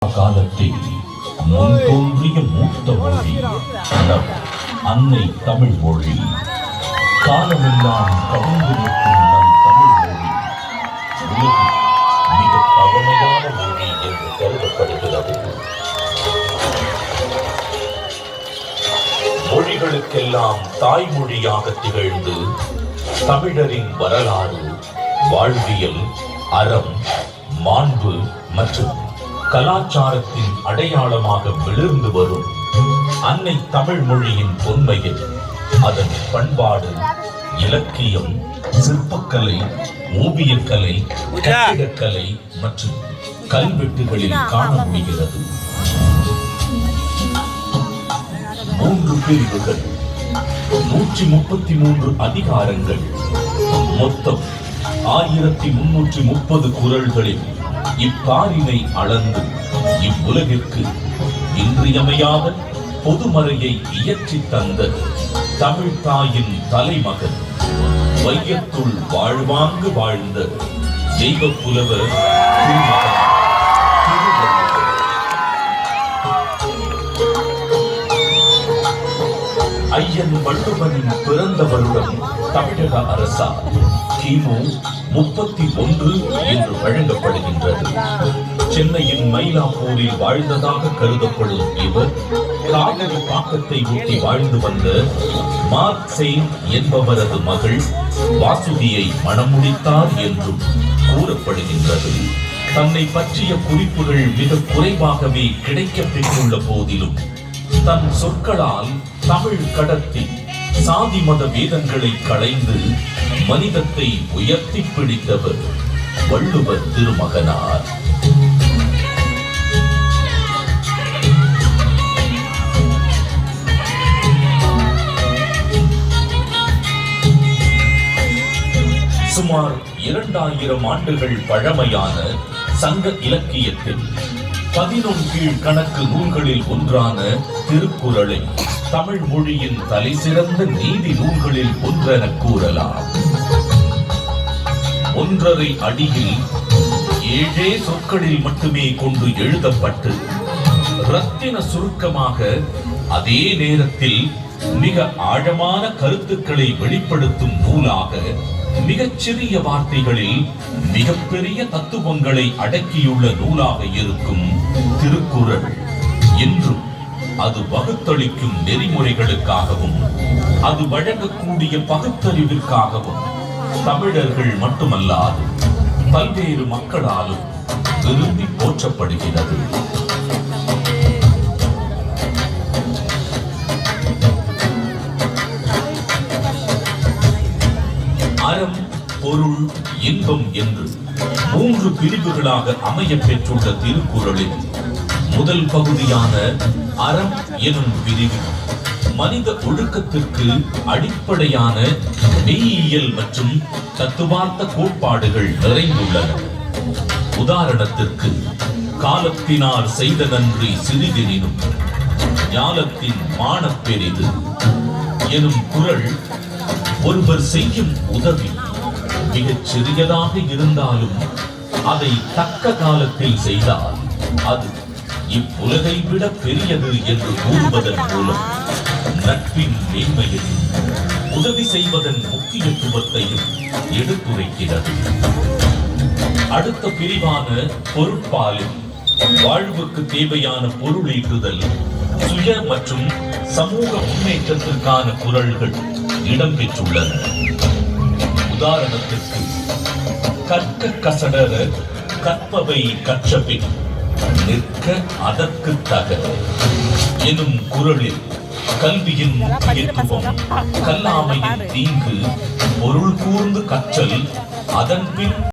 காலத்தில் முன் தோன்றிய மூத்த மொழி நம் அன்னை தமிழ் மொழி. காலமெல்லாம் கவிழ்ந்து நிற்கும் நம் தமிழ் மொழி உலகில் மிக பழமையான மொழி என்று கருதப்படுகிறது. மொழிகளுக்கெல்லாம் தாய்மொழியாக திகழ்ந்து தமிழரின் வரலாறு, வாழ்வியல், அறம், மாண்பு மற்றும் கலாச்சாரத்தின் அடையாளமாக விழுந்து வரும் அன்னை தமிழ் மொழியின் தொன்மையில் அதன் பண்பாடு, இலக்கியம், சிற்பக்கலை, ஓவியக்கலை, கட்டிடக்கலை மற்றும் கல்வெட்டுகளில் காண முடிகிறது. 3 பிரிவுகள், 133 அதிகாரங்கள், மொத்தம் 1330 குறள்களில் இப்பாரினை அளந்து இவ்வுலகிற்கு இன்றியமையாத பொதுமறையை இயற்றி தந்த தமிழ் தாயின் தலைமகன், வையத்துள் வாழ்வாங்கு வாழ்ந்த தெய்வ புலவர் திருமகன் ஐயன் வள்ளுவனின் பிறந்த வருடம் தமிழக அரசால் கிமு 31 என்று வழங்கப்படுகின்றது. சென்னையின் மயிலாப்பூரில் வாழ்ந்ததாக கருதப்படும் இவர் காவிரி பாக்கத்தை ஒட்டி வாழ்ந்து வந்த மார்க்செய்ன் என்பவரது மகள் வாசுகியை மணமுடித்தார் என்றும் கூறப்படுகின்றது. தன்னை பற்றிய குறிப்புகள் மிக குறைவாகவே கிடைக்கப் பெற்றுள்ள போதிலும் தன் சொற்களால் தமிழ் கடத்தி சாதி மத வேதங்களை களைந்து மனிதத்தை உயர்த்தி பிடித்தவர் வள்ளுவர் திருமகனார். சுமார் 2000 ஆண்டுகள் பழமையான சங்க இலக்கியத்தில் 11 கீழ்கணக்கு நூல்களில் ஒன்றான திருக்குறளை தமிழ் மொழியின் தலை சிறந்த நீதி நூல்களில் ஒன்றென கூறலாம். 1.5 அடியில் 7 சொற்களில் மட்டுமே கொண்டு எழுதப்பட்டு ரத்தின சுருக்கமாக, அதே நேரத்தில் மிக ஆழமான கருத்துக்களை வெளிப்படுத்தும் நூலாக, மிகச் சிறிய வார்த்தைகளில் மிகப்பெரிய தத்துவங்களை அடக்கியுள்ள நூலாக இருக்கும் திருக்குறள் என்றும் அது வகுத்தளிக்கும் நெறிமுறைகளுக்காகவும் அது வழங்கக்கூடிய பகுத்தறிவிற்காகவும் தமிழர்கள் மட்டுமல்லாது பல்வேறு மக்களாலும் விரும்பி போற்றப்படுகிறது. அறம், பொருள், இன்பம் என்று 3 பிரிவுகளாக அமைய பெற்றுள்ள திருக்குறளில் முதல் பகுதியான அறம் எனும் பிரிவு மனித ஒழுக்கத்திற்கு அடிப்படையான மெய்யியல் மற்றும் தத்துவார்த்த கோட்பாடுகள் நிறைந்துள்ளன. உதாரணத்திற்கு, காலத்தினார் செய்த நன்றி சிறிதெனினும் ஞாலத்தின் மானப் பெரிது எனும் குறள் ஒருவர் செய்யும் உதவி மிகச் சிறியதாக இருந்தாலும் அதை தக்க காலத்தில் செய்தால் அது இவ்வுலகை விட பெரியது என்று கூறுவதன் மூலம் நட்பின் மேன்மையையும் உதவி செய்வதன் முக்கியத்துவத்தையும் எடுத்துரைக்கிறது. அடுத்த பிரிவான பொருட்பாலில் வாழ்வுக்கு தேவையான பொருளீட்டுதல், சுய மற்றும் சமூக முன்னேற்றத்திற்கான குறள்கள் இடம்பெற்றுள்ளன. உதாரணத்திற்கு, கற்க கசடர கற்பவை கற்றபின் நிற்க அதற்கு தக எனும் குறளில் கல்வியின் முக்கியத்துவம், கல்லாமையின் தீங்கு, பொருள் கூர்ந்து கற்றல், அதன் பின்